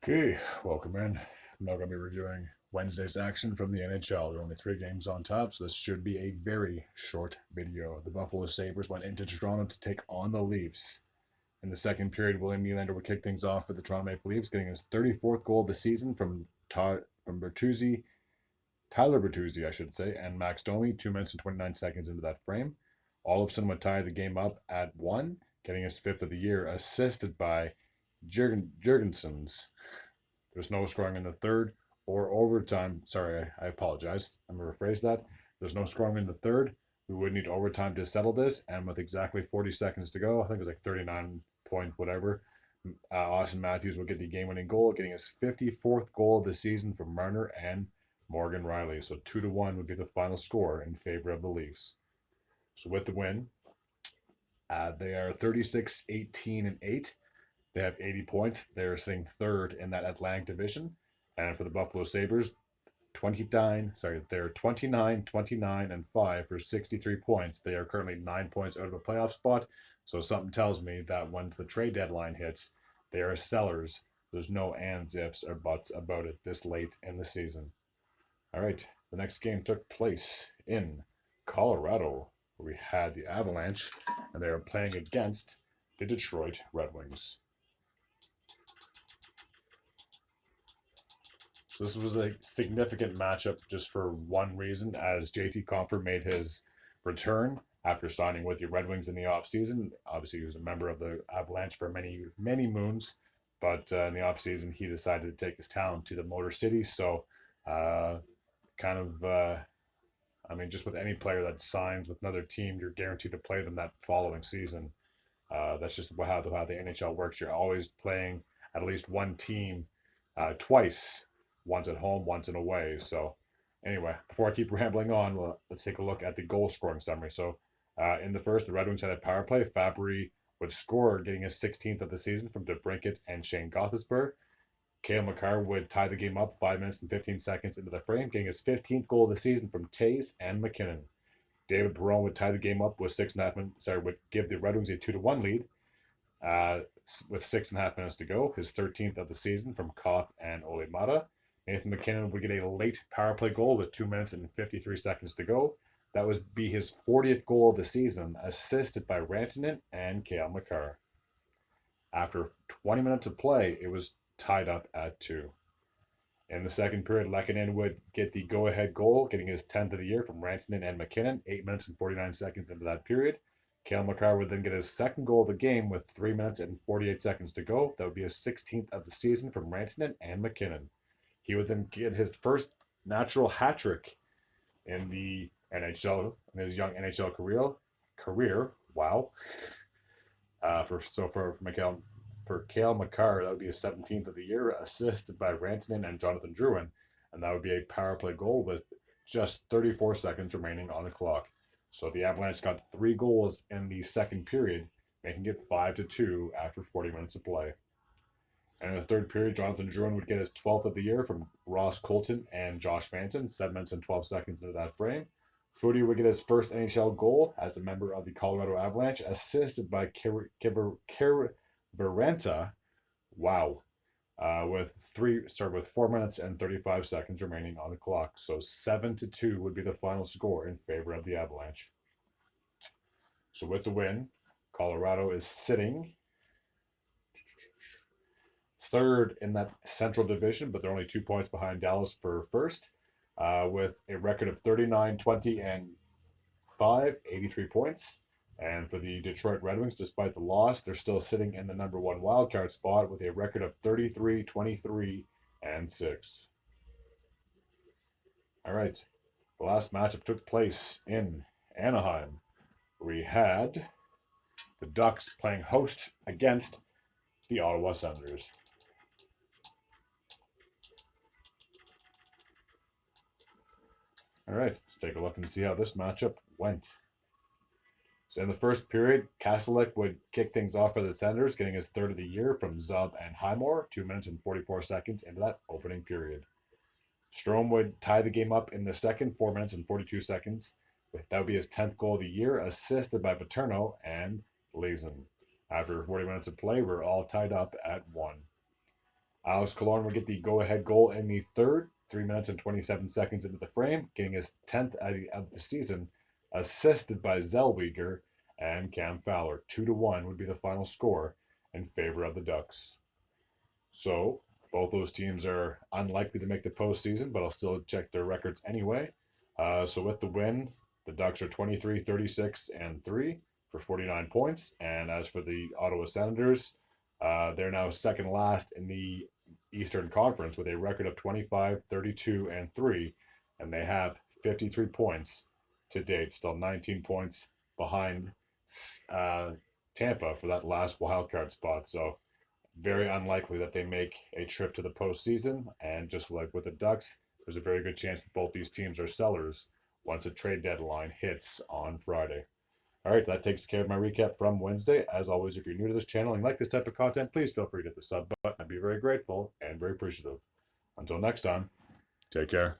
Okay, welcome in. I'm now going to be reviewing Wednesday's action from the NHL. There are only 3 games on top, so this should be a very short video. The Buffalo Sabres went into Toronto to take on the Leafs. In the second period, William Nylander would kick things off for the Toronto Maple Leafs, getting his 34th goal of the season from Bertuzzi, Tyler Bertuzzi, I should say, and Max Domi, 2 minutes and 29 seconds into that frame. Olofsson would tie the game up at 1, getting his 5th of the year, assisted by Jurgensen's. There's no scoring in the third or overtime. Sorry, I apologize. I'm going to rephrase that. There's no scoring in the third. We would need overtime to settle this, and with exactly 40 seconds to go, I think it was like 39 point whatever, Austin Matthews will get the game-winning goal, getting his 54th goal of the season from Marner and Morgan Riley. So 2-1 would be the final score in favor of the Leafs. So with the win, they are 36-18-8. They have 80 points. They're sitting third in that Atlantic division. And for the Buffalo Sabres, they're 29-29-5 for 63 points. They are currently 9 points out of a playoff spot. So something tells me that once the trade deadline hits, they are sellers. There's no ands, ifs, or buts about it this late in the season. All right, the next game took place in Colorado, where we had the Avalanche, and they are playing against the Detroit Red Wings. So this was a significant matchup just for one reason, as JT Compher made his return after signing with the Red Wings in the offseason. Obviously, he was a member of the Avalanche for many, many moons, but in the offseason, he decided to take his talent to the Motor City. So, just with any player that signs with another team, you're guaranteed to play them that following season. That's just how the NHL works. You're always playing at least one team twice, once at home, once in away. So anyway, before I keep rambling on, let's take a look at the goal scoring summary. So in the first, the Red Wings had a power play. Fabry would score, getting his 16th of the season from DeBrincat and Shane Gostisbehere. Cale Makar would tie the game up 5 minutes and 15 seconds into the frame, getting his 15th goal of the season from Taves and McKinnon. David Perron would tie the game up with 6.5 minutes. Would give the Red Wings a 2-1 lead with 6.5 minutes to go. His 13th of the season from Kopp and Ole Mata. Nathan McKinnon would get a late power play goal with 2 minutes and 53 seconds to go. That would be his 40th goal of the season, assisted by Rantanen and Cale Makar. After 20 minutes of play, it was tied up at 2. In the second period, Lehkonen would get the go-ahead goal, getting his 10th of the year from Rantanen and McKinnon, 8 minutes and 49 seconds into that period. Cale Makar would then get his second goal of the game with 3 minutes and 48 seconds to go. That would be his 16th of the season from Rantanen and McKinnon. He would then get his first natural hat trick in the NHL, in his young NHL career. Wow. For Cale Makar, that would be his 17th of the year, assisted by Rantanen and Jonathan Drouin, and that would be a power play goal with just 34 seconds remaining on the clock. So the Avalanche got 3 goals in the second period, making it 5-2 after 40 minutes of play. And in the third period, Jonathan Drouin would get his 12th of the year from Ross Colton and Josh Manson, 7 minutes and 12 seconds into that frame. Foudy would get his first NHL goal as a member of the Colorado Avalanche, assisted by Verenta. Wow. With 4 minutes and 35 seconds remaining on the clock. So 7-2 would be the final score in favor of the Avalanche. So with the win, Colorado is sitting third in that Central Division, but they're only 2 points behind Dallas for first, with a record of 39-20-5, 83 points. And for the Detroit Red Wings, despite the loss, they're still sitting in the number 1 wildcard spot with a record of 33-23-6. All right, the last matchup took place in Anaheim. We had the Ducks playing host against the Ottawa Senators. All right, let's take a look and see how this matchup went. So in the first period, Kastelik would kick things off for the Senators, getting his 3rd of the year from Zub and Highmore, 2 minutes and 44 seconds into that opening period. Strome would tie the game up in the second, 4 minutes and 42 seconds. That would be his 10th goal of the year, assisted by Paterno and Leeson. After 40 minutes of play, we're all tied up at 1. Alex Killorn would get the go-ahead goal in the third, 3 minutes and 27 seconds into the frame, getting his 10th of the season, assisted by Zellweger and Cam Fowler. 2-1 would be the final score in favor of the Ducks. So both those teams are unlikely to make the postseason, but I'll still check their records anyway. So with the win, the Ducks are 23, 36, and 3 for 49 points. And as for the Ottawa Senators, they're now second last in the Eastern Conference with a record of 25, 32, and 3. And they have 53 points to date, still 19 points behind Tampa for that last wildcard spot. So very unlikely that they make a trip to the postseason. And just like with the Ducks, there's a very good chance that both these teams are sellers once a trade deadline hits on Friday. All right, that takes care of my recap from Wednesday. As always, if you're new to this channel and like this type of content, please feel free to hit the sub button. I'd be very grateful and very appreciative. Until next time, take care.